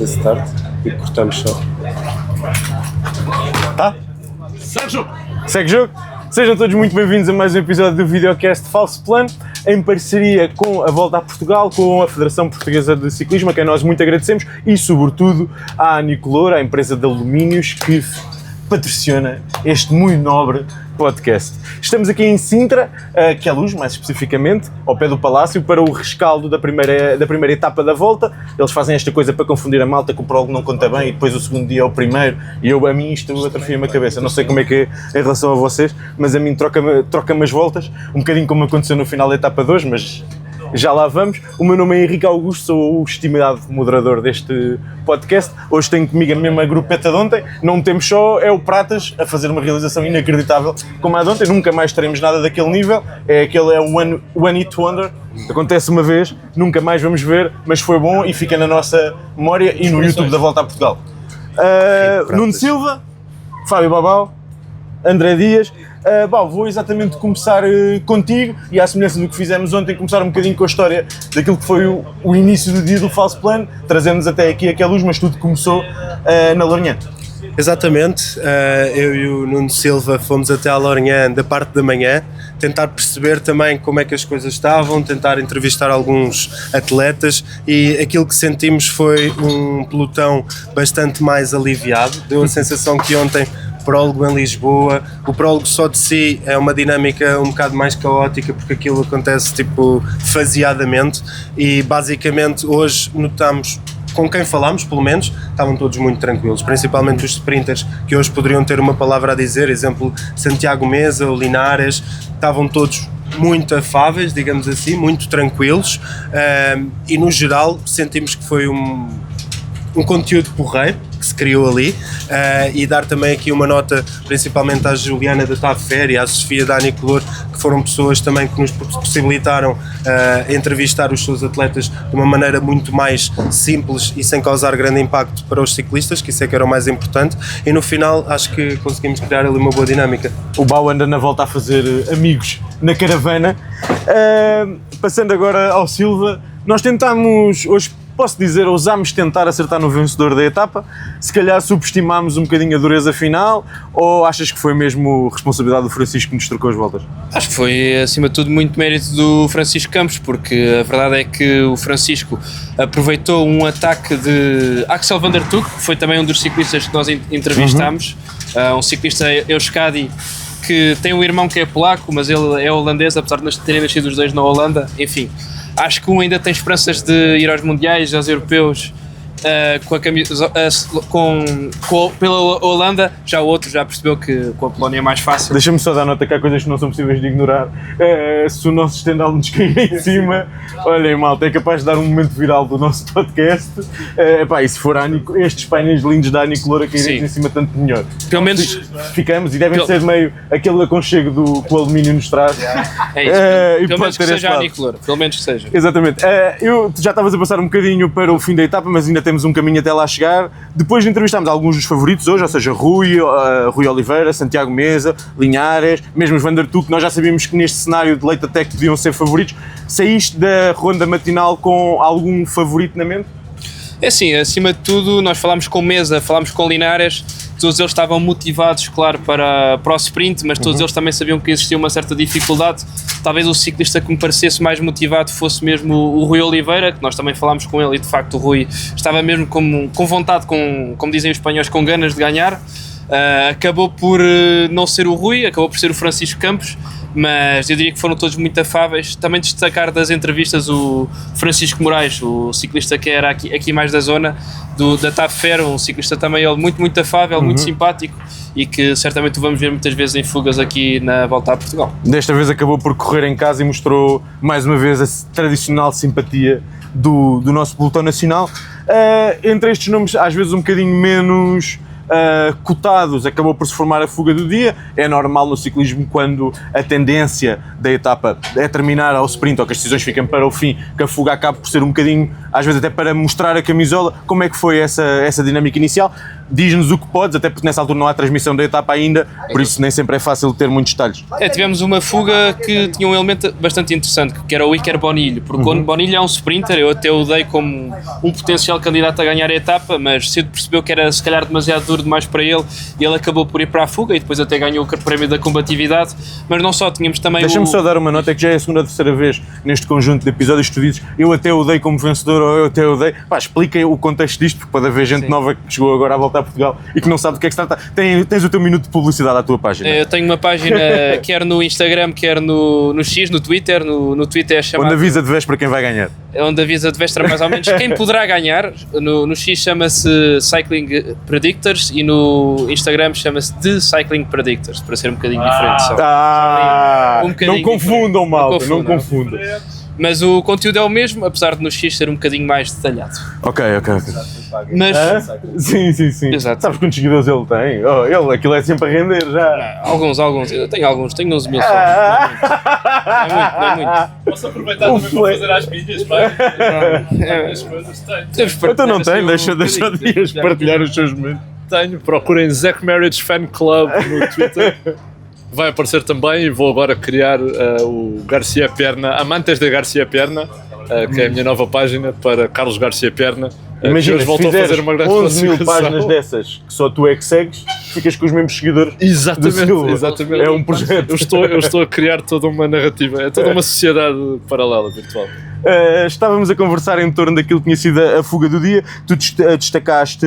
start e cortamos só. Tá? Segue jogo! Segue jogo! Sejam todos muito bem-vindos a mais um episódio do videocast Falso Plano, em parceria com a Volta a Portugal, com a Federação Portuguesa de Ciclismo, a quem nós muito agradecemos, e sobretudo à Anicolor, a empresa de alumínios que patrociona este muito nobre podcast. Estamos aqui em Sintra, Queluz, mais especificamente, ao pé do Palácio, para o rescaldo da primeira etapa da volta. Eles fazem esta coisa para confundir a malta, que o prólogo não conta bem e depois o segundo dia é o primeiro, e a mim isto atrofia-me a cabeça. Não sei como é que é em relação a vocês, mas a mim troca-me as voltas, um bocadinho como aconteceu no final da etapa 2, mas já lá vamos. O meu nome é Henrique Augusto, sou o estimado moderador deste podcast. Hoje tenho comigo a mesma grupeta de ontem. Não temos só o Pratas a fazer uma realização inacreditável como a de ontem. Nunca mais teremos nada daquele nível. É o One Hit Wonder. Acontece uma vez, nunca mais vamos ver, mas foi bom e fica na nossa memória e no YouTube da Volta a Portugal. Nuno Silva, Fábio Babau, André Dias. Vou exatamente começar contigo e, à semelhança do que fizemos ontem, começar um bocadinho com a história daquilo que foi o início do dia do Falso Plano, trazendo-nos até aqui a Queluz, mas tudo começou na Lourinhã. Exatamente, eu e o Nuno Silva fomos até à Lourinhã da parte da manhã, tentar perceber também como é que as coisas estavam, tentar entrevistar alguns atletas, e aquilo que sentimos foi um pelotão bastante mais aliviado. Deu a sensação que ontem, prólogo em Lisboa, o prólogo só de si é uma dinâmica um bocado mais caótica, porque aquilo acontece faseadamente, e basicamente hoje notamos, com quem falámos pelo menos, estavam todos muito tranquilos, principalmente os sprinters que hoje poderiam ter uma palavra a dizer, exemplo Santiago Mesa ou Linares, estavam todos muito afáveis, digamos assim, muito tranquilos, e no geral sentimos que foi um conteúdo porreiro que se criou ali, e dar também aqui uma nota principalmente à Juliana da Tafer e à Sofia da Anicolor, que foram pessoas também que nos possibilitaram entrevistar os seus atletas de uma maneira muito mais simples e sem causar grande impacto para os ciclistas, que isso é que era o mais importante, e no final acho que conseguimos criar ali uma boa dinâmica. O Bau anda na volta a fazer amigos na caravana. Passando agora ao Silva, nós tentámos hoje, posso dizer, ousámos tentar acertar no vencedor da etapa. Se calhar subestimámos um bocadinho a dureza final, ou achas que foi mesmo responsabilidade do Francisco que nos trocou as voltas? Acho que foi, acima de tudo, muito mérito do Francisco Campos, porque a verdade é que o Francisco aproveitou um ataque de Axel van der Tuuk, que foi também um dos ciclistas que nós entrevistámos, um ciclista Euskadi, que tem um irmão que é polaco, mas ele é holandês, apesar de terem nascido os dois na Holanda. Enfim, acho que um ainda tem esperanças de ir aos mundiais, aos europeus, com a camisa, pela Holanda. Já o outro já percebeu que com a Polónia é mais fácil. Deixa-me só dar nota que há coisas que não são possíveis de ignorar. Se o nosso estendal nos cair em cima, olhem, malta, é capaz de dar um momento viral do nosso podcast. E se for estes painéis lindos da Anicolor a caírem em cima, tanto melhor. Pelo menos ficamos, e devem ser meio aquele aconchego que o alumínio nos traz. É isso, pelo menos que seja a Anicolor, pelo menos que seja. Exatamente. Tu já estavas a passar um bocadinho para o fim da etapa, mas ainda temos um caminho até lá chegar. Depois entrevistámos alguns dos favoritos hoje, ou seja, Rui Oliveira, Santiago Mesa, Linhares, mesmo os Van der Tuuk. Nós já sabíamos que neste cenário de leite até que podiam ser favoritos. Saíste da ronda matinal com algum favorito na mente? É assim, acima de tudo, nós falámos com Mesa, falámos com Linares, todos eles estavam motivados, claro, para o sprint, mas todos eles também sabiam que existia uma certa dificuldade. Talvez o ciclista que me parecesse mais motivado fosse mesmo o Rui Oliveira, que nós também falámos com ele, e de facto o Rui estava mesmo com vontade, como dizem os espanhóis, com ganas de ganhar. Acabou por não ser o Rui, acabou por ser o Francisco Campos, mas eu diria que foram todos muito afáveis. Também destacar das entrevistas o Francisco Moraes, o ciclista que era aqui mais da zona da Tafer, um ciclista também ele muito afável, muito simpático, e que certamente vamos ver muitas vezes em fugas aqui na Volta a Portugal. Desta vez acabou por correr em casa e mostrou mais uma vez a tradicional simpatia do nosso pelotão nacional. Entre estes nomes, às vezes um bocadinho menos cotados, acabou por se formar a fuga do dia. É normal no ciclismo quando a tendência da etapa é terminar ao sprint ou que as decisões fiquem para o fim, que a fuga acaba por ser um bocadinho, às vezes até para mostrar a camisola. Como é que foi essa dinâmica inicial? Diz-nos o que podes, até porque nessa altura não há transmissão da etapa ainda, por isso nem sempre é fácil ter muitos detalhes. Tivemos uma fuga que tinha um elemento bastante interessante, que era o Iker Bonilho, porque o Bonilho é um sprinter, eu até o dei como um potencial candidato a ganhar a etapa, mas cedo percebeu que era se calhar demasiado duro demais para ele, e ele acabou por ir para a fuga e depois até ganhou o prémio da combatividade. Mas não só, tínhamos também Deixa-me só dar uma nota, que já é a segunda ou terceira vez neste conjunto de episódios que tu dizes eu até o dei como vencedor ou eu até o dei. Pá, expliquem o contexto disto, porque pode haver gente nova que chegou agora a voltar a Portugal e que não sabe do que é que se trata. Tens o teu minuto de publicidade à tua página. Eu tenho uma página quer no Instagram, quer no X, no Twitter. No Twitter é chamado... Onde avisa de vez para quem vai ganhar. Onde avisa de véspera mais ou menos quem poderá ganhar. No X chama-se Cycling Predictors e no Instagram chama-se The Cycling Predictors, para ser um bocadinho diferente só. Um bocadinho não confundam, malta, não confundam. Mas o conteúdo é o mesmo, apesar de no X ser um bocadinho mais detalhado. Ok. Mas... Sim. Exato. Sabes quantos seguidores ele tem? Aquilo é sempre a render já. Alguns. Eu tenho alguns, tenho 11 mil só. Não é muito. Posso aproveitar também para fazer as minhas, pá? As coisas tenho. Então não tem, deixa o Dias partilhar os seus momentos. Tenho, procurem Zack Marriage Fan Club no Twitter. Vai aparecer também e vou agora criar o Garcia Perna, Amantes de Garcia Perna, que é a minha nova página para Carlos Garcia Perna. Imagina, que se voltou a fazer uma grande 11 mil classificação. páginas dessas que só tu é que segues, ficas com os mesmos seguidores. Exatamente. É um projeto. Eu estou a criar toda uma narrativa, é toda uma sociedade paralela virtual. Estávamos a conversar em torno daquilo que tinha sido a fuga do dia. Tu destacaste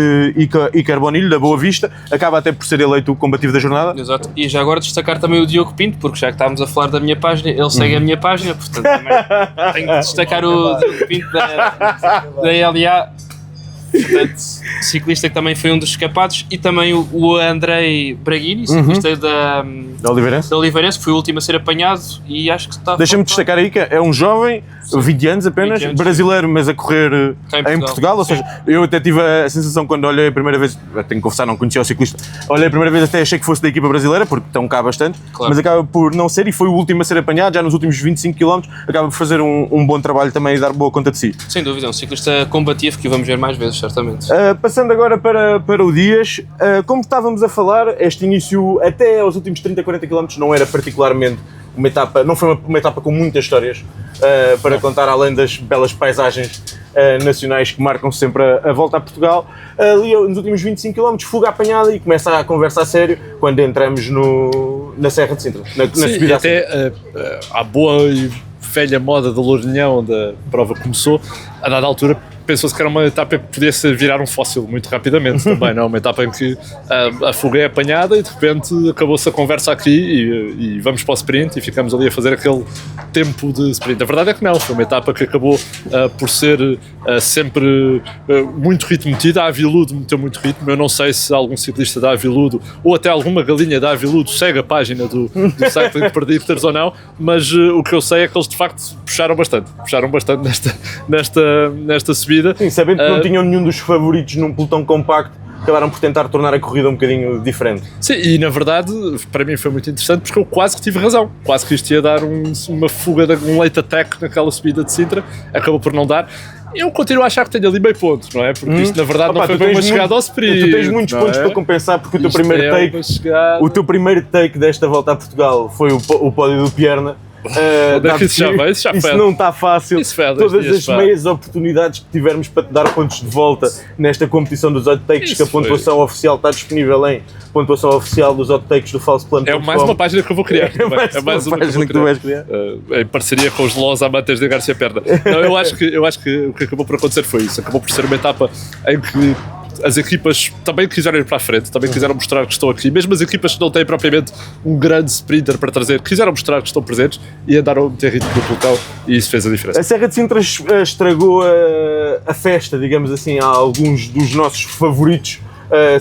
Iker Bonilho, da Boa Vista, acaba até por ser eleito o combativo da jornada. Exato. E já agora destacar também o Diogo Pinto, porque já que estávamos a falar da minha página, ele segue a minha página, portanto também tenho que destacar o Diogo Pinto da LA. Portanto, ciclista que também foi um dos escapados, e também o Andrei Braghini, ciclista da Oliveirense, que foi o último a ser apanhado, e acho que está... Deixa-me destacar aí que é um jovem, 20 anos apenas, 20 anos, brasileiro, mas a correr em Portugal, ou seja, eu até tive a sensação quando olhei a primeira vez, tenho que confessar, não conhecia o ciclista, olhei a primeira vez até achei que fosse da equipa brasileira, porque estão cá bastante, claro. Mas acaba por não ser, e foi o último a ser apanhado, já nos últimos 25 km, acaba por fazer um bom trabalho também e dar boa conta de si. Sem dúvida, é um ciclista combativo que o vamos ver mais vezes, certamente. Passando agora para o Dias, como estávamos a falar, este início até aos últimos 30, 40 km não era particularmente uma etapa, não foi uma etapa com muitas histórias para contar, além das belas paisagens nacionais que marcam sempre a volta a Portugal. Ali nos últimos 25 km, fuga apanhada e começa a conversa a sério quando entramos na Serra de Sintra, na subida a Sintra. Até à boa e velha moda do Lourinhão, onde a prova começou, a dada altura pensou-se que era uma etapa que podia virar um fóssil muito rapidamente também, não? Uma etapa em que a fuga é apanhada e de repente acabou-se a conversa aqui e vamos para o sprint e ficamos ali a fazer aquele tempo de sprint. A verdade é que não, foi uma etapa que acabou por ser sempre muito ritmo metido. A Aviludo meteu muito ritmo, eu não sei se algum ciclista da Aviludo ou até alguma galinha da Aviludo segue a página do Cycling Predictors ou não, mas o que eu sei é que eles de facto puxaram bastante nesta subida. Sim, sabendo que não tinham nenhum dos favoritos num pelotão compacto, acabaram por tentar tornar a corrida um bocadinho diferente. Sim, e na verdade, para mim foi muito interessante porque eu quase que tive razão. Quase que isto ia dar uma fuga, um late attack naquela subida de Sintra, acabou por não dar. Eu continuo a achar que tenho ali meio ponto, não é? Porque isto na verdade não foi uma chegada ao sprint. Tu tens muitos pontos para compensar, porque o teu primeiro take desta volta a Portugal foi o pódio do Pierna. Isso não está fácil. Todas as meias oportunidades que tivermos para te dar pontos de volta nesta competição dos hot takes, que a pontuação oficial está disponível em pontuação oficial dos hot takes do Falso Plano. É mais uma página que eu vou criar. É mais uma página que tu vais criar. Em parceria com os Los Amantes de Garcia Perna. Não, eu acho que o que acabou por acontecer foi isso. Acabou por ser uma etapa em que as equipas também quiseram ir para a frente, também quiseram mostrar que estão aqui, mesmo as equipas que não têm propriamente um grande sprinter para trazer, quiseram mostrar que estão presentes e andaram a meter ritmo no pelotão, e isso fez a diferença. A Serra de Sintra estragou a festa, digamos assim, a alguns dos nossos favoritos.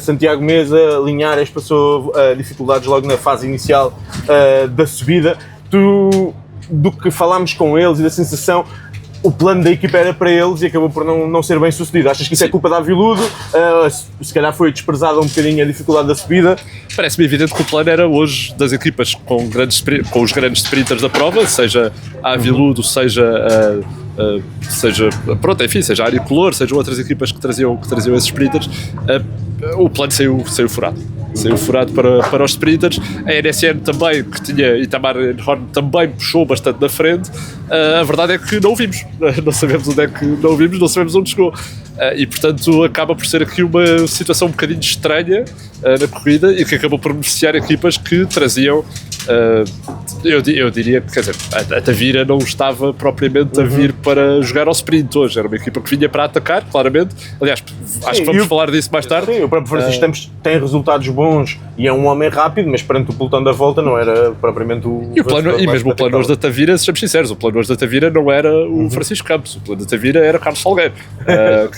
Santiago Mesa, Linhares passou dificuldades logo na fase inicial do que falámos com eles e da sensação, o plano da equipa era para eles e acabou por não ser bem sucedido. Achas que isso é culpa da Aviludo? Se calhar foi desprezada um bocadinho a dificuldade da subida? Parece-me evidente que o plano era hoje das equipas com os grandes sprinters da prova, seja a Aviludo, seja pronto, enfim, seja a Aricolor, sejam outras equipas que traziam esses sprinters, o plano saiu furado. Saiu furado para os sprinters. A NSN também, que tinha Itamar Horn, também puxou bastante na frente. A verdade é que não o vimos. Não sabemos onde é que não o vimos, não sabemos onde chegou. E portanto acaba por ser aqui uma situação um bocadinho estranha na corrida e que acabou por beneficiar equipas que traziam. Eu diria que, quer dizer, a Tavira não estava propriamente a vir para jogar ao sprint hoje, era uma equipa que vinha para atacar, claramente. Aliás, acho que vamos falar disso mais tarde. Sim, o próprio Francisco Campos tem resultados bons e é um homem rápido, mas perante o pelotão da volta não era propriamente o. E mesmo o plano hoje da Tavira, sejamos sinceros, o plano hoje da Tavira não era o Francisco Campos, o plano da Tavira era o Carlos Salgueiro,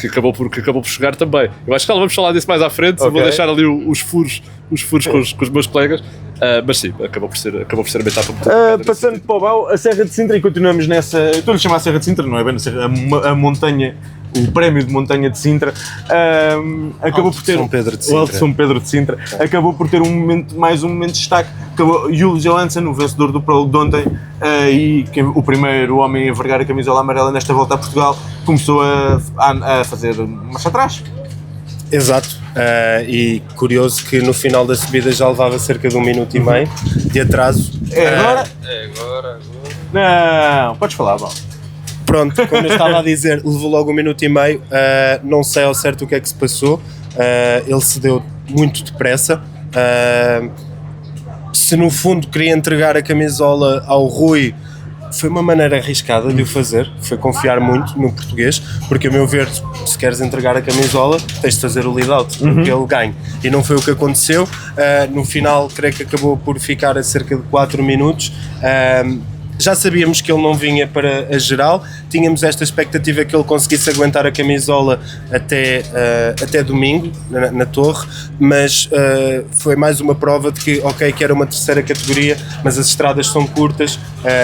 que acabou por chegar também. Eu acho que vamos falar disso mais à frente, vou deixar ali os furos com os meus colegas. Mas sim, acabou por ser uma etapa muito passando para o Bau, a Serra de Sintra, e continuamos nessa. Estou-lhe a chamar a Serra de Sintra, não é bem a montanha, o prémio de montanha de Sintra. Acabou por ter. São Pedro de Sintra. O Alto São Pedro de Sintra. Acabou por ter mais um momento de destaque. Júlio Johansson, o vencedor do prólogo de ontem, e o primeiro homem a vergar a camisola amarela nesta volta a Portugal, começou a fazer marcha atrás. Exato, e curioso que no final da subida já levava cerca de 1 minuto e meio de atraso. Agora? Não, podes falar, Val. Pronto, como eu estava a dizer, levou logo 1 minuto e meio, não sei ao certo o que é que se passou, ele cedeu muito depressa. Se no fundo queria entregar a camisola ao Rui, foi uma maneira arriscada de o fazer, foi confiar muito no português, porque a meu ver, se queres entregar a camisola, tens de fazer o lead-out, porque ele ganha, e não foi o que aconteceu. No final, creio que acabou por ficar a cerca de 4 minutos. Já sabíamos que ele não vinha para a geral, tínhamos esta expectativa que ele conseguisse aguentar a camisola até domingo, na Torre, mas foi mais uma prova de que, ok, que era uma terceira categoria, mas as estradas são curtas,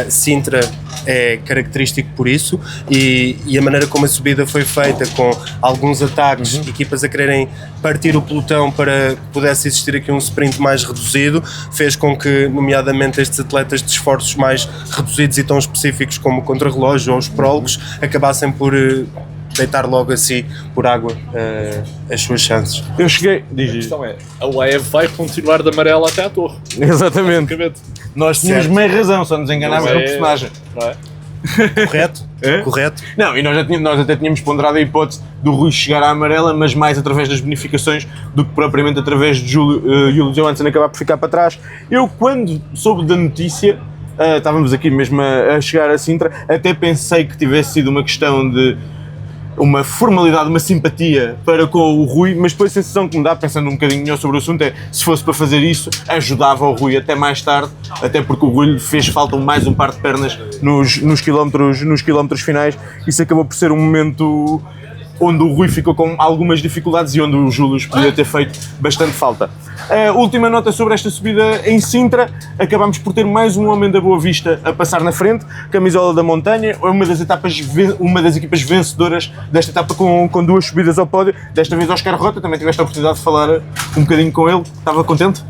Sintra é característico por isso, e a maneira como a subida foi feita, com alguns ataques, equipas a quererem partir o pelotão para que pudesse existir aqui um sprint mais reduzido, fez com que, nomeadamente, estes atletas de esforços mais reduzidos e tão específicos como o contrarrelógio ou os prólogos acabassem por deitar logo assim por água as suas chances. Eu cheguei. A questão é, a UAE vai continuar de amarela até à Torre. Exatamente. Nós tínhamos meia razão, só nos enganávamos no personagem. Não é? Correto? Correto. Não, e nós até tínhamos ponderado a hipótese do Rui chegar à amarela, mas mais através das bonificações do que propriamente através de Júlio Johansson acabar por ficar para trás. Eu, quando soube da notícia, estávamos aqui mesmo a chegar a Sintra, até pensei que tivesse sido uma questão de uma formalidade, uma simpatia para com o Rui, mas depois a sensação que me dá, pensando um bocadinho melhor sobre o assunto, é se fosse para fazer isso, ajudava o Rui até mais tarde, até porque o Rui lhe fez falta mais um par de pernas nos quilómetros finais. Isso acabou por ser um momento onde o Rui ficou com algumas dificuldades e onde o Júlio podia ter feito bastante falta. Última nota sobre esta subida em Sintra: acabámos por ter mais um homem da Boa Vista a passar na frente, camisola da montanha, uma das equipas vencedoras desta etapa com 2 subidas ao pódio, desta vez Oscar Rota. Também tiveste a oportunidade de falar um bocadinho com ele, estava contente?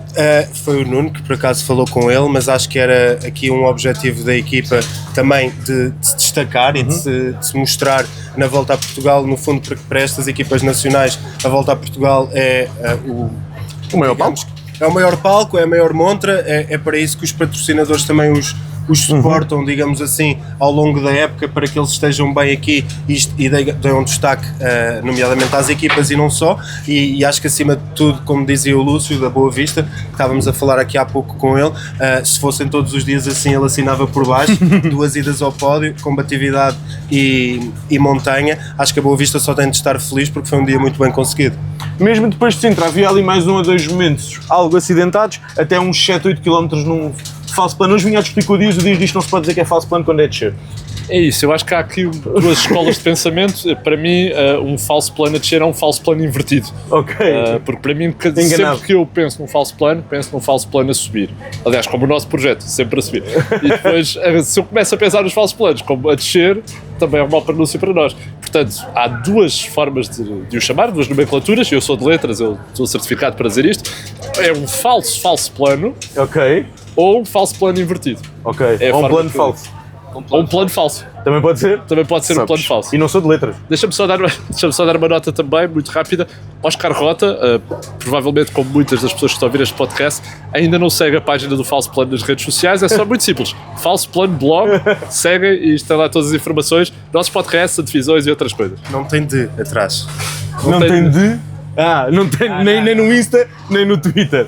Foi o Nuno que por acaso falou com ele, mas acho que era aqui um objetivo da equipa também de se destacar e de se mostrar na volta a Portugal, no fundo, porque para estas equipas nacionais a volta a Portugal é O maior palco? É o maior palco, é a maior montra, é para isso que os patrocinadores também os suportam, digamos assim, ao longo da época, para que eles estejam bem aqui e deem um destaque, nomeadamente às equipas e não só, e acho que acima de tudo, como dizia o Lúcio da Boa Vista, que estávamos a falar aqui há pouco com ele, se fossem todos os dias assim, ele assinava por baixo, 2 idas ao pódio, combatividade e montanha. Acho que a Boa Vista só tem de estar feliz porque foi um dia muito bem conseguido. Mesmo depois de Sintra havia ali mais 1 ou 2 momentos algo acidentados, até uns 7-8 km num falso plano. Hoje vinha a discutir com o Dias disto não se pode dizer que é falso plano quando é descer. É isso, eu acho que há aqui 2 escolas de pensamento. Para mim, um falso plano a descer é um falso plano invertido. Ok. Porque para mim, sempre que eu penso num falso plano a subir. Aliás, como o nosso projeto, sempre a subir. E depois, se eu começo a pensar nos falsos planos como a descer, também é um mau pronúncio para nós. Portanto, há duas formas de o chamar, duas nomenclaturas. Eu sou de letras, eu sou certificado para dizer isto. É um falso plano Ok, ou um falso plano invertido. ok. É a Ou um forma plano que- falso. Ou um plano falso. Também pode ser? Também pode ser um Sabes. plano falso. E não sou de letras. Deixa-me só dar uma nota também, muito rápida. Oscar Rota, provavelmente como muitas das pessoas que estão a ouvir este podcast, ainda não segue a página do Falso Plano nas redes sociais. É só muito simples. Falso Plano Blog, seguem e está lá todas as informações, nossos podcasts, divisões e outras coisas. Não tem de atrás. Não tem- tem de... não tem nem no Insta, nem no Twitter.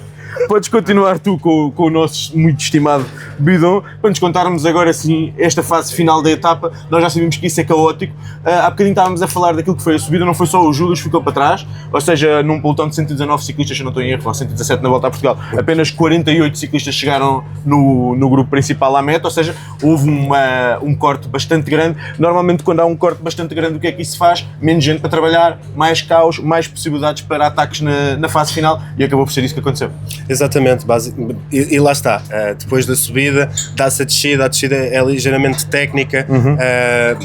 Podes continuar tu com o nosso muito estimado Bidon, para nos contarmos agora assim esta fase final da etapa. Nós já sabíamos que isso é caótico. Há bocadinho estávamos a falar daquilo que foi a subida, não foi só o Júlio que ficou para trás, ou seja, num pelotão de 119 ciclistas, se eu não estou em erro, ou 117 na volta a Portugal, apenas 48 ciclistas chegaram no grupo principal à meta, ou seja, houve um corte bastante grande. Normalmente quando há um corte bastante grande, o que é que isso faz? Menos gente para trabalhar, mais caos, mais possibilidades para ataques na fase final, e acabou por ser isso que aconteceu. Exatamente, e lá está, depois da subida dá-se a descida é ligeiramente técnica,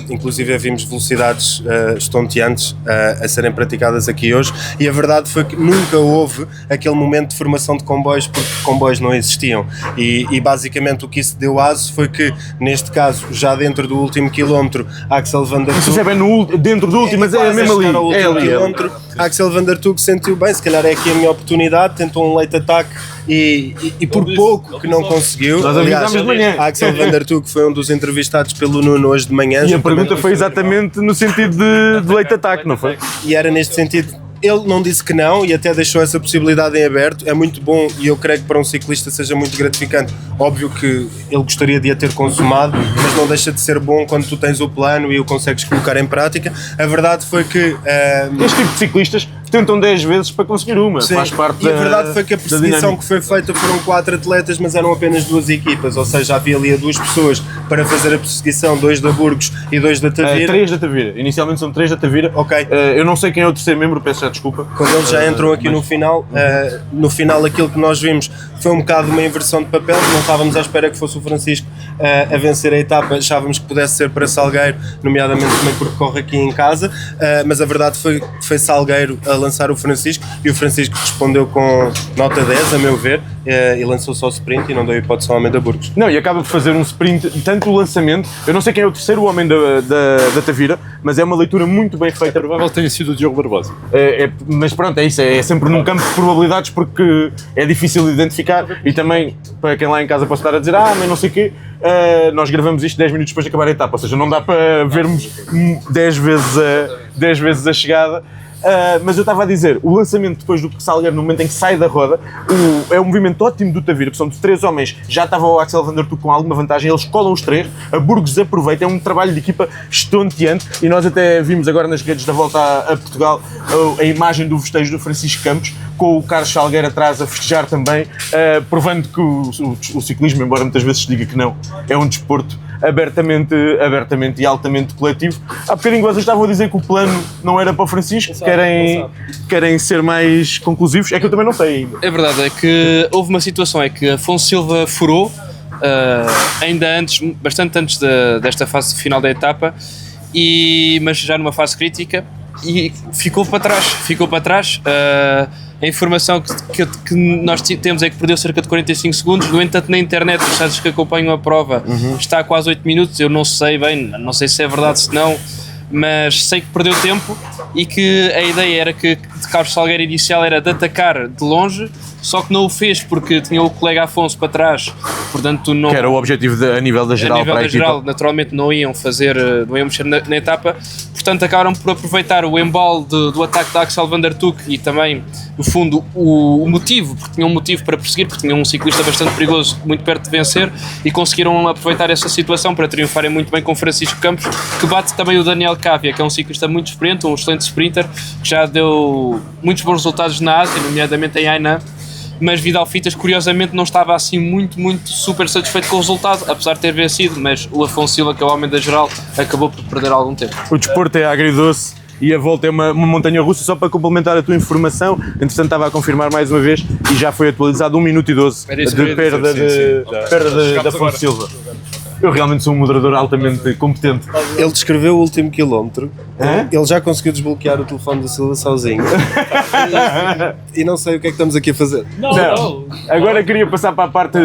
inclusive vimos velocidades estonteantes a serem praticadas aqui hoje, e a verdade foi que nunca houve aquele momento de formação de comboios, porque comboios não existiam, e basicamente o que isso deu aso foi que, neste caso, já dentro do último quilómetro, Axel Van der Não sei se é Tuuk, bem dentro do último, mas é quase a mesmo ali. chegar ao É último ali. quilómetro, Axel Van der Tuuk sentiu bem, se calhar é aqui a minha oportunidade, tentou um late ataque e por pouco que não conseguiu. Nós avisámos de manhã. Axel Van der Tuuk foi um dos entrevistados pelo Nuno hoje de manhã. E a juntamente pergunta com foi o Filipe exatamente no sentido de late ataque, não foi? e era neste sentido. Ele não disse que não e até deixou essa possibilidade em aberto. É muito bom e eu creio que para um ciclista seja muito gratificante. Óbvio que ele gostaria de a ter consumado, mas não deixa de ser bom quando tu tens o plano e o consegues colocar em prática. A verdade foi que Este tipo de ciclistas tentam 10 vezes para conseguir uma. sim, Faz parte e a verdade foi que a da perseguição dinâmica. que foi feita foram 4 atletas, mas eram apenas 2 equipas, ou seja, havia ali 2 pessoas para fazer a perseguição, 2 da Burgos e 2 da Tavira. 3 da Tavira. Inicialmente são 3 da Tavira. Ok. Eu não sei quem é o terceiro membro, peço já desculpa. Quando eles já entram aqui no final aquilo que nós vimos foi um bocado uma inversão de papel, não estávamos à espera que fosse o Francisco a vencer a etapa, achávamos que pudesse ser para Salgueiro, nomeadamente também porque corre aqui em casa, mas a verdade foi Salgueiro a lançar o Francisco e o Francisco respondeu com nota 10, a meu ver, e lançou só o sprint e não deu hipótese ao homem da Burgos. Não, e acaba por fazer um sprint, tanto o lançamento, eu não sei quem é o terceiro homem da Tavira, mas é uma leitura muito bem feita. Provavelmente tenha sido o Diogo Barbosa. Mas pronto, é isso, é sempre num campo de probabilidades porque é difícil de identificar e também, para quem lá em casa possa estar a dizer mas não sei o quê, nós gravamos isto 10 minutos depois de acabar a etapa, ou seja, não dá para vermos 10 vezes a chegada. Mas eu estava a dizer, o lançamento depois do Salgueiro, no momento em que sai da roda, é um movimento ótimo do Tavira, porque são de 3 homens, já estava o Axel Van der Tuuk com alguma vantagem, eles colam os 3, a Burgos aproveita, é um trabalho de equipa estonteante e nós até vimos agora nas redes da volta a Portugal a imagem do festejo do Francisco Campos, com o Carlos Salgueiro atrás a festejar também, provando que o ciclismo, embora muitas vezes se diga que não, é um desporto abertamente e altamente coletivo. Há bocadinho vocês estavam a dizer que o plano não era para o Francisco, querem ser mais conclusivos, é que eu também não sei ainda. É verdade, é que houve uma situação, é que Afonso Silva furou, ainda antes, bastante antes desta fase final da etapa, mas já numa fase crítica, e ficou para trás. A informação que nós temos é que perdeu cerca de 45 segundos, no entanto na internet os sites que acompanham a prova está a quase 8 minutos, eu não sei bem, não sei se é verdade se não, mas sei que perdeu tempo e que a ideia era que de Carlos Salgueiro inicial era de atacar de longe, só que não o fez porque tinha o colega Afonso para trás, portanto não... Que era o objetivo a nível da geral A nível para a da equipa. geral, naturalmente não iam mexer na etapa, portanto acabaram por aproveitar o embalo do ataque da Axel Van der Tuuk e também, no fundo, o motivo, porque tinham um motivo para perseguir, porque tinham um ciclista bastante perigoso, muito perto de vencer, e conseguiram aproveitar essa situação para triunfarem muito bem com Francisco Campos, que bate também o Daniel Cávia, que é um ciclista muito experiente, um excelente sprinter, que já deu muitos bons resultados na Ásia, nomeadamente em Hainan, mas Vidal Fitas, curiosamente, não estava assim muito super satisfeito com o resultado, apesar de ter vencido, mas o Afonso Silva, que é o homem da geral, acabou por perder algum tempo. O desporto é agridoce e a volta é uma montanha russa. Só para complementar a tua informação, entretanto estava a confirmar mais uma vez e já foi atualizado 1 minuto e 12 Era isso de que eu ia dizer, perda sim. de Já Afonso chegámos agora. Silva. Eu realmente sou um moderador altamente competente. Ele descreveu o último quilómetro, Hã? ele já conseguiu desbloquear o telefone do Silva sozinho. E não sei o que é que estamos aqui a fazer. Não. Agora queria passar para a parte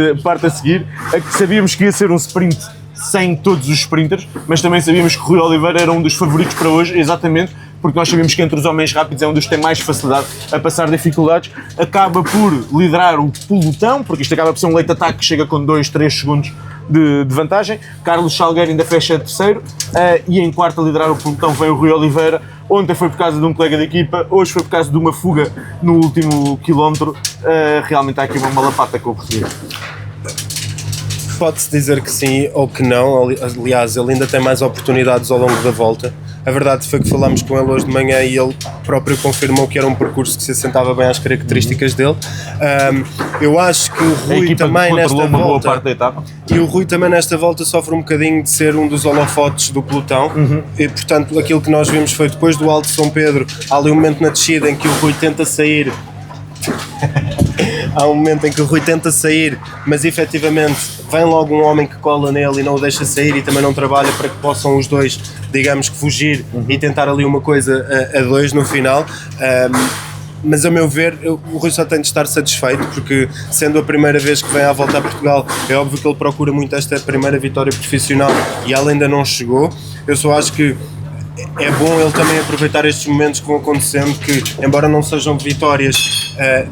a seguir, a que sabíamos que ia ser um sprint sem todos os sprinters, mas também sabíamos que o Rui Oliveira era um dos favoritos para hoje, exatamente porque nós sabemos que entre os homens rápidos é um dos que tem mais facilidade a passar dificuldades, acaba por liderar o pelotão, porque isto acaba por ser um late attack que chega com 2, 3 segundos de vantagem. Carlos Salgueiro ainda fecha terceiro e em quarto a liderar o pelotão vem o Rui Oliveira. Ontem foi por causa de um colega de equipa, hoje foi por causa de uma fuga no último quilómetro. Realmente há aqui uma malapata com o português. Pode-se dizer que sim ou que não, aliás, ele ainda tem mais oportunidades ao longo da volta. A verdade foi que falámos com ele hoje de manhã e ele próprio confirmou que era um percurso que se assentava bem às características dele. Eu acho que o Rui também nesta uma boa volta, parte da etapa. e o Rui também nesta volta sofre um bocadinho de ser um dos holofotes do pelotão, e portanto aquilo que nós vimos foi depois do Alto de São Pedro, há ali um momento na descida em que o Rui tenta sair. Há um momento em que o Rui tenta sair, mas efetivamente vem logo um homem que cola nele e não o deixa sair e também não trabalha para que possam os dois, digamos que fugir e tentar ali uma coisa a dois no final. Mas a meu ver, o Rui só tem de estar satisfeito, porque sendo a primeira vez que vem à volta a Portugal, é óbvio que ele procura muito esta primeira vitória profissional e ela ainda não chegou. Eu só acho que é bom ele também aproveitar estes momentos que vão acontecendo, que embora não sejam vitórias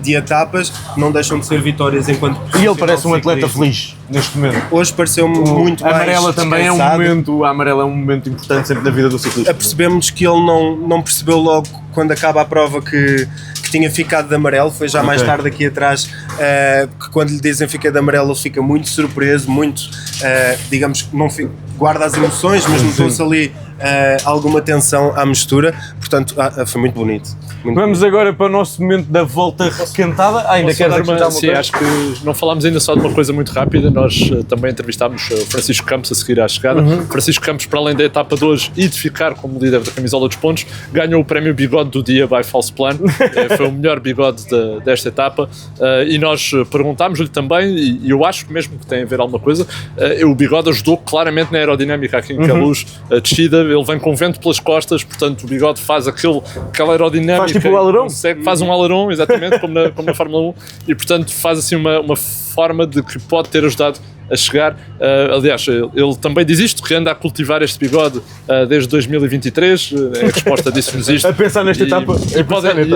de etapas, não deixam de ser vitórias enquanto E ele parece um atleta ciclismo. feliz neste momento. Hoje pareceu-me muito A mais amarela também é um descansado. momento, a amarela é um momento importante sempre na vida do ciclista. Apercebemos que ele não percebeu logo quando acaba a prova que tinha ficado de amarelo, foi já mais Ok. tarde aqui atrás, que quando lhe dizem fica de amarelo ele fica muito surpreso, muito, digamos que não guarda as emoções, mas notou-se ali alguma tensão à mistura, portanto foi muito bonito. Muito Vamos agora para o nosso momento da volta requentada. Ainda Posso queres dar acrescentar uma sim, coisa? acho que não falámos ainda só de uma coisa muito rápida. Nós também entrevistámos o Francisco Campos a seguir à chegada. Francisco Campos, para além da etapa de hoje e de ficar como líder da camisola dos pontos, ganhou o prémio Bigode do dia by False Plan. Foi o melhor bigode desta etapa. E nós perguntámos-lhe também, e eu acho que mesmo que tem a ver alguma coisa, o bigode ajudou claramente na aerodinâmica aqui em Queluz, a descida. Ele vem com vento pelas costas, portanto o bigode faz aquela aerodinâmica. Faz tipo o aileron? Faz um aileron, exatamente, como na Fórmula 1, e portanto faz assim uma forma de que pode ter ajudado a chegar. Aliás, ele também diz isto, que anda a cultivar este bigode desde 2023, a resposta disse-nos isto. A pensar nesta etapa.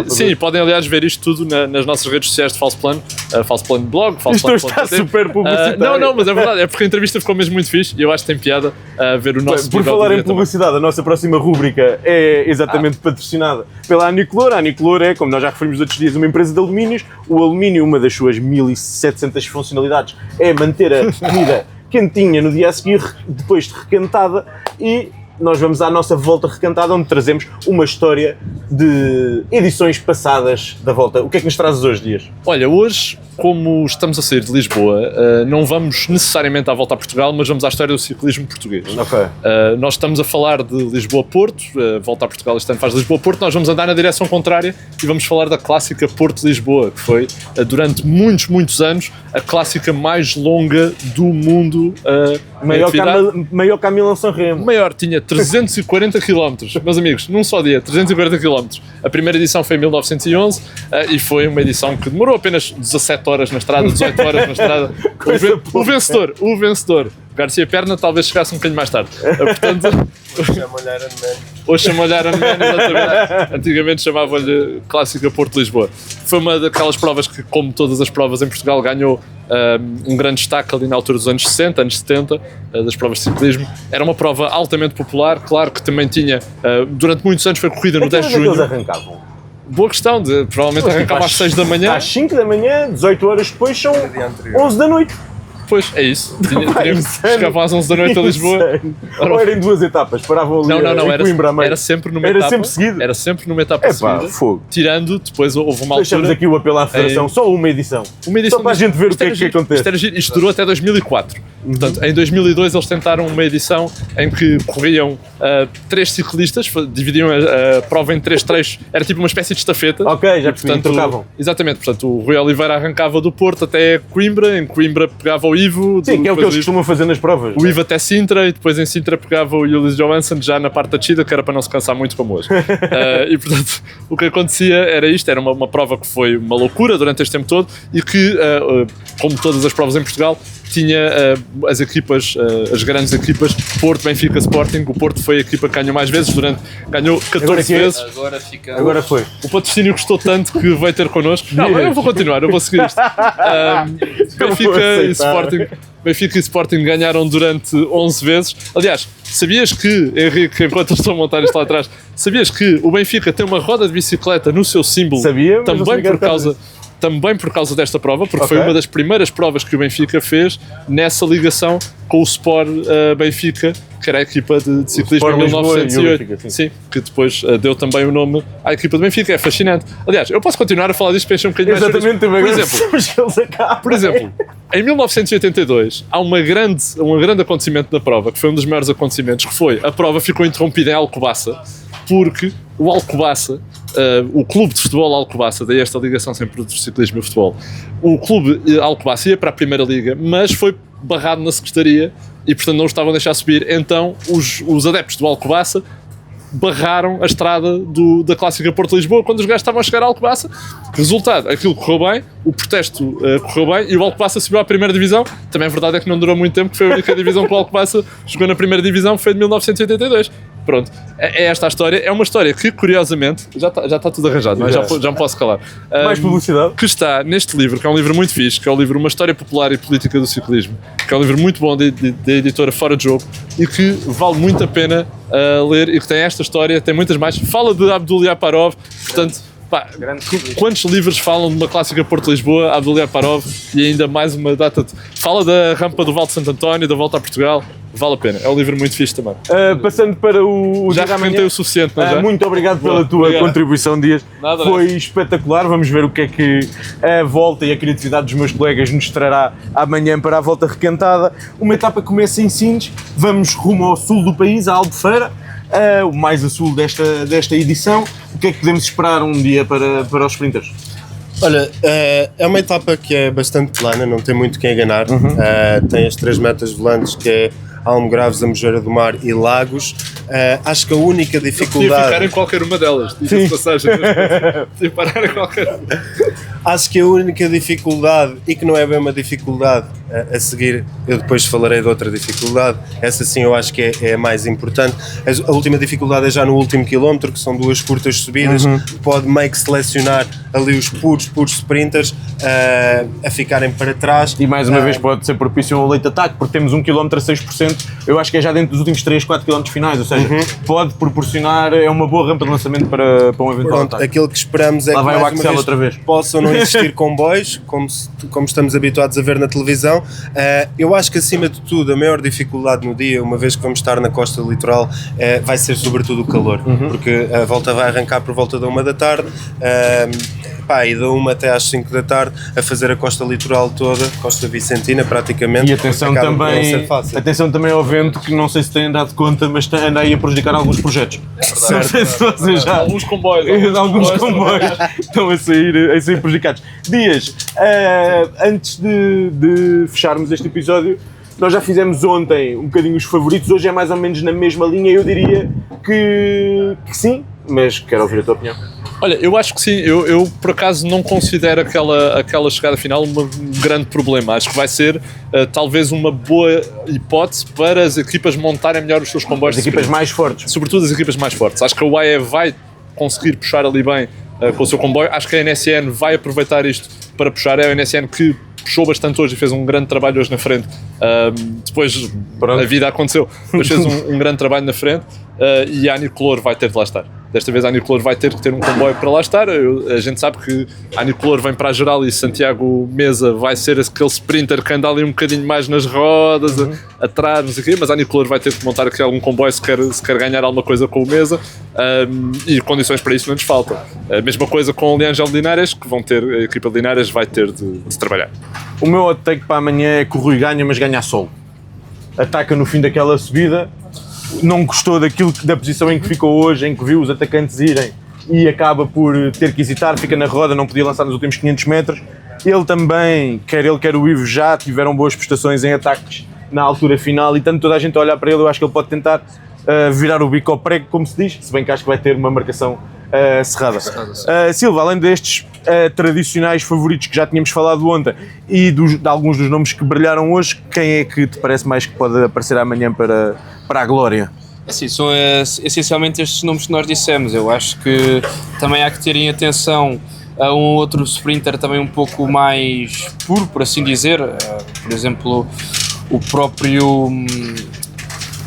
Sim, podem aliás ver isto tudo nas nossas redes sociais de False Plan, False Plan Blog, False Isto Plan. está super publicitário. Não, mas é verdade, é porque a entrevista ficou mesmo muito fixe e eu acho que tem piada ver o nosso Por bigode falar do em dia também. publicidade, a nossa próxima rúbrica é exatamente patrocinada pela Anicolor. A Anicolor é, como nós já referimos outros dias, uma empresa de alumínios. O alumínio, uma das suas 1700 funcionalidades, é manter a comida quentinha no dia a seguir, depois de requentada, e nós vamos à nossa volta requentada, onde trazemos uma história de edições passadas da volta. O que é que nos trazes hoje, Dias? Olha, hoje, como estamos a sair de Lisboa, não vamos necessariamente à volta a Portugal, mas vamos à história do ciclismo português. Ok. Nós estamos a falar de Lisboa-Porto, volta a Portugal este ano faz Lisboa-Porto, nós vamos andar na direção contrária e vamos falar da clássica Porto-Lisboa, que foi, durante muitos anos, a clássica mais longa do mundo. Maior que a Milão-San Remo. Maior, tinha 340 km, meus amigos, num só dia, 340 km. A primeira edição foi em 1911 e foi uma edição que demorou apenas 17 horas na estrada, 18 horas na estrada. O vencedor, Garcia Perna, talvez chegasse um bocadinho mais tarde. Portanto, hoje chama-lhe Ironman, exatamente. Antigamente chamavam-lhe Clássica Porto-Lisboa. Foi uma daquelas provas que, como todas as provas em Portugal, ganhou um grande destaque ali na altura dos anos 60, anos 70, das provas de ciclismo. Era uma prova altamente popular, claro que também tinha, durante muitos anos foi corrida no 10 de junho. Eles arrancavam? Boa questão, provavelmente arrancava às 6 da manhã. Às 5 da manhã, 18 horas depois são 11 da noite. Pois, é isso. Insano. Chegavam às 11 da noite a Lisboa. Insano. Ou era em duas etapas, paravam ali Não, em Coimbra a meio. era sempre numa Era etapa. sempre seguido? Era sempre numa etapa Epá, seguida. fogo. Tirando, depois houve uma Deixamos altura... aqui o apelo à Federação, só uma edição. Uma edição Só para a gente ver o que é que acontece. Isto durou até 2004. Portanto, em 2002 eles tentaram uma edição em que corriam 3 ciclistas, dividiam a prova em 3 trechos, era tipo uma espécie de estafeta. Ok, já percebi, trocavam. Exatamente, portanto o Rui Oliveira arrancava do Porto até Coimbra, em Coimbra pegava o Ivo. Sim, que é o que depois eles costumam fazer nas provas. o Ivo até Sintra, e depois em Sintra pegava o Julius Johansson já na parte da descida, que era para não se cansar muito como hoje. E portanto, o que acontecia era isto, era uma prova que foi uma loucura durante este tempo todo e que, como todas as provas em Portugal, tinha as equipas, as grandes equipas, Porto, Benfica, Sporting. O Porto foi a equipa que ganhou mais vezes, ganhou 14 vezes. Agora foi. O patrocínio gostou tanto que veio ter connosco. Não, mas eu vou continuar, eu vou seguir isto. Benfica e Sporting ganharam durante 11 vezes. Aliás, sabias que, Henrique, enquanto eu estou a montar isto lá atrás, sabias que o Benfica tem uma roda de bicicleta no seu símbolo? Sabia, mas também por causa desta prova, porque foi uma das primeiras provas que o Benfica fez nessa ligação com o Sport Benfica, que era a equipa de ciclismo em 1908. Sim, que depois deu também o nome à equipa do Benfica. É fascinante. Aliás, eu posso continuar a falar disto para encher um bocadinho mais. Exatamente, por exemplo, em 1982 há um grande acontecimento da prova, que foi um dos maiores acontecimentos, que foi a prova ficou interrompida em Alcobaça, porque o Alcobaça, o clube de futebol Alcobaça, daí esta ligação sempre entre ciclismo e futebol, o clube Alcobaça ia para a Primeira Liga, mas foi barrado na secretaria e portanto não o estavam a deixar subir. Então os adeptos do Alcobaça barraram a estrada da clássica Porto-Lisboa quando os gajos estavam a chegar a Alcobaça. Resultado, aquilo correu bem, o protesto correu bem e o Alcobaça subiu à primeira divisão. Também a verdade é que não durou muito tempo, que foi a única divisão que o Alcobaça jogou na primeira divisão, foi de 1982. Pronto, é esta a história. É uma história que, curiosamente, já está tudo arranjado, mas já me posso calar. Mais publicidade. Que está neste livro, que é um livro muito fixe, que é o livro Uma História Popular e Política do Ciclismo, que é um livro muito bom da editora Fora de Jogo e que vale muito a pena ler e que tem esta história, tem muitas mais. Fala de Abdul Yaparov, portanto, quantos livros falam de uma clássica Porto-Lisboa, Abdul Yaparov, e ainda mais uma data fala da rampa do Val de Santo António, da volta a Portugal. Vale a pena, é um livro muito fixe também. Passando para o já comentei o suficiente, não já? Muito obrigado pela tua contribuição, Dias. Foi espetacular. Vamos ver o que é que a volta e a criatividade dos meus colegas nos trará amanhã para a volta requentada. Uma etapa começa em Sines, vamos rumo ao sul do país, a Albufeira, o mais a sul desta edição. O que é que podemos esperar um dia para os sprinters? Olha, é uma etapa que é bastante plana, não tem muito quem enganar. Tem as 3 metas volantes, que é Almograves, Amoreira do Mar e Lagos. Acho que a única dificuldade... Podia ficar em qualquer uma delas, diz-se passagem. Podia parar em qualquer uma. Acho que a única dificuldade, e que não é bem uma dificuldade a seguir, eu depois falarei de outra dificuldade, essa sim eu acho que é a mais importante. A última dificuldade é já no último quilómetro, que são 2 curtas subidas, pode meio que selecionar ali os puros sprinters a ficarem para trás. E mais uma vez pode ser propício ao late ataque, porque temos 1 km a 6%, eu acho que é já dentro dos últimos 3-4 km finais, ou seja, pode proporcionar, é uma boa rampa de lançamento para um eventual ataque. Aquilo que esperamos é lá que vai o mais Axel uma vez outra vez. Possam não existir comboios, como estamos habituados a ver na televisão. Eu acho que acima de tudo a maior dificuldade no dia, uma vez que vamos estar na costa litoral, vai ser sobretudo o calor, porque a volta vai arrancar por volta da 1 da tarde, e da 1 até às 5 da tarde a fazer a costa litoral toda, costa vicentina praticamente. E atenção também ao vento, que não sei se têm dado conta, mas anda aí a prejudicar alguns projetos. Não sei se vocês já... Alguns comboios estão a sair prejudicados. Dias, antes de fecharmos este episódio, nós já fizemos ontem um bocadinho os favoritos, hoje é mais ou menos na mesma linha, eu diria que sim, mas quero ouvir a tua opinião. Olha, eu acho que sim, eu por acaso não considero aquela chegada final um grande problema. Acho que vai ser talvez uma boa hipótese para as equipas montarem melhor os seus comboios. As equipas mais fortes. Sobretudo as equipas mais fortes. Acho que a UAE vai conseguir puxar ali bem com o seu comboio. Acho que a NSN vai aproveitar isto para puxar. É a NSN que puxou bastante hoje e fez um grande trabalho hoje na frente. Depois a vida aconteceu, mas fez um grande trabalho na frente e a Anicolor vai ter de lá estar. Desta vez a Anicolor vai ter que ter um comboio para lá estar. A gente sabe que a Anicolor vem para a geral e Santiago Mesa vai ser aquele sprinter que anda ali um bocadinho mais nas rodas, atrás, não sei o quê, mas a Anicolor vai ter que montar aqui algum comboio se quer ganhar alguma coisa com o Mesa, e condições para isso não nos faltam. A mesma coisa com o Leangel de Linares, que a equipa de Linares vai ter de trabalhar. O meu hot take para amanhã é que o Rui ganha, mas ganha a solo. Ataca no fim daquela subida, não gostou da posição em que ficou hoje, em que viu os atacantes irem e acaba por ter que hesitar, fica na roda, não podia lançar nos últimos 500 metros. Ele também, quer ele quer o Ivo, já tiveram boas prestações em ataques na altura final e tanto toda a gente a olhar para ele, eu acho que ele pode tentar virar o bico ao prego, como se diz, se bem que acho que vai ter uma marcação cerrada. Silva, além destes tradicionais favoritos que já tínhamos falado ontem e de alguns dos nomes que brilharam hoje, quem é que te parece mais que pode aparecer amanhã para a glória? Assim, são essencialmente estes nomes que nós dissemos. Eu acho que também há que terem atenção a um outro sprinter também um pouco mais puro, por assim dizer. Por exemplo, o próprio...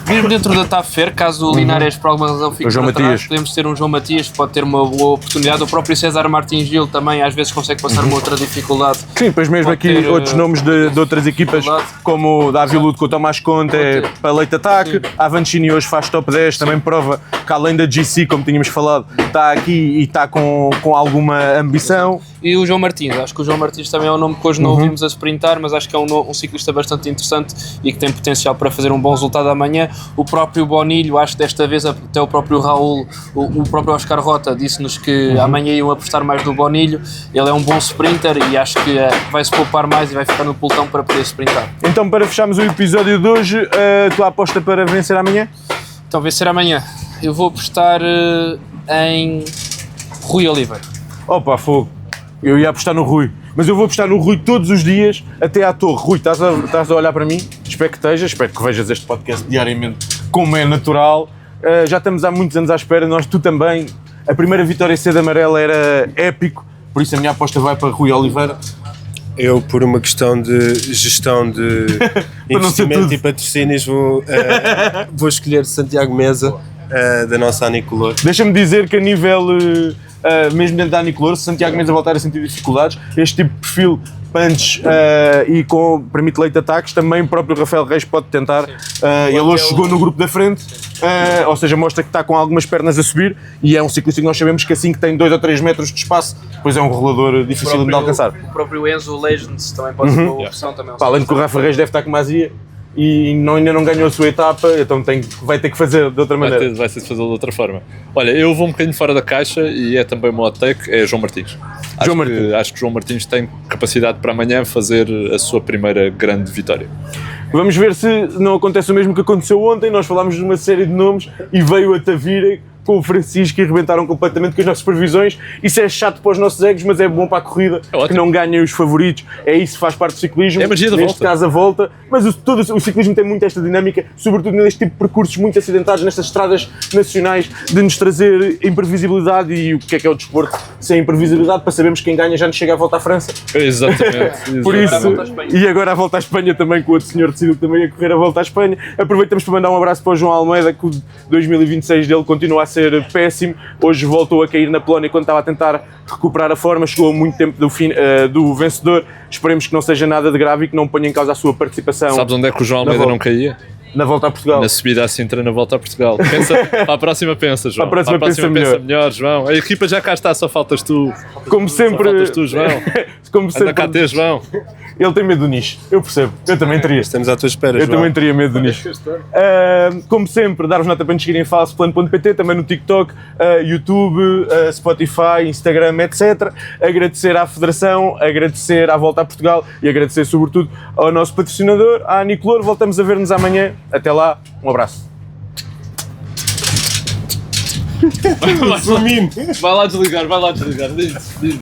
Mesmo dentro da TAFER, caso o Linares por alguma razão fique para trás, podemos ter um João Matias que pode ter uma boa oportunidade. O próprio César Martins Gil também às vezes consegue passar uma outra dificuldade. Sim, pois mesmo aqui outros nomes de outras equipas, como o Davi Ludo com o Tomás Conte, para leite ataque. A Avancini hoje faz top 10, também prova que além da GC, como tínhamos falado, está aqui e está com alguma ambição. E o João Martins, acho que o João Martins também é um nome que hoje não ouvimos a sprintar, mas acho que é um ciclista bastante interessante e que tem potencial para fazer um bom resultado amanhã. O próprio Bonilho, acho que desta vez até o próprio Raul, o próprio Oscar Rota disse-nos que amanhã iam apostar mais do Bonilho. Ele é um bom sprinter e acho que vai-se poupar mais e vai ficar no pelotão para poder sprintar. Então, para fecharmos o episódio de hoje, a tua aposta para vencer amanhã? Então, vencer amanhã. Eu vou apostar em Rui Oliveira. Opa, fogo. Eu ia apostar no Rui, mas eu vou apostar no Rui todos os dias até à torre. Rui, estás a olhar para mim? Espero que estejas, espero que vejas este podcast diariamente, como é natural. Já estamos há muitos anos à espera, tu também. A primeira vitória cedo amarela era épico, por isso a minha aposta vai para Rui Oliveira. Eu, por uma questão de gestão de investimento e patrocínios, vou escolher Santiago Meza, da nossa Anicolor. Deixa-me dizer que a nível, mesmo dentro da Anicolor, se Santiago Meza voltar a sentir dificuldades, este tipo de perfil, punch e permite leite ataques, também o próprio Rafael Reis pode tentar. Ele hoje chegou no grupo da frente, ou seja, mostra que está com algumas pernas a subir e é um ciclista que nós sabemos que assim que tem 2 ou 3 metros de espaço, depois é um rolador difícil de alcançar. O próprio Enzo Legends também pode ser uma opção. Também Além de que o Rafa Reis deve estar com uma azia e ainda não ganhou a sua etapa, então vai ter que fazer de outra maneira. Vai ter de fazer de outra forma. Olha, eu vou um bocadinho fora da caixa e é também o meu hot take, é João Martins. Acho que João Martins tem capacidade para amanhã fazer a sua primeira grande vitória. Vamos ver se não acontece o mesmo que aconteceu ontem. Nós falámos de uma série de nomes e veio a Tavira com o Francisco e arrebentaram completamente com as nossas previsões. Isso é chato para os nossos egos, mas é bom para a corrida, que não ganhem os favoritos. É isso, faz parte do ciclismo. É a magia da neste volta. caso a volta, mas todo o ciclismo tem muito esta dinâmica, sobretudo neste tipo de percursos muito acidentados, nestas estradas nacionais, de nos trazer imprevisibilidade. E o que é o desporto sem imprevisibilidade? Para sabermos quem ganha já nos chega à volta à França. Exatamente. Por isso, e agora a volta à Espanha também, com o outro senhor decidiu também a correr a volta à Espanha. Aproveitamos para mandar um abraço para o João Almeida, que o 2026 dele continua a ser péssimo. Hoje voltou a cair na Polónia quando estava a tentar recuperar a forma, chegou a muito tempo do vencedor. Esperemos que não seja nada de grave e que não ponha em causa a sua participação. Sabes onde é que o João Almeida não caía? Na volta a Portugal. Na subida à Sintra, na volta a Portugal. Para a próxima pensa, João. Para a próxima pensa melhor, João. A equipa já cá está, só faltas tu. Como sempre. Só faltas tu, João. Como sempre. Anda cá ter, João. Ele tem medo do nicho, eu percebo. Eu também teria. Estamos à tua espera, Eu João. também teria medo do nicho. Como sempre, dar-vos nota para nos seguirem em falsoplano.pt, também no TikTok, YouTube, Spotify, Instagram, etc. Agradecer à Federação, agradecer à Volta a Portugal e agradecer sobretudo ao nosso patrocinador, à Anicolor. Voltamos a ver-nos amanhã. Até lá, um abraço. Vai lá desligar. Diz.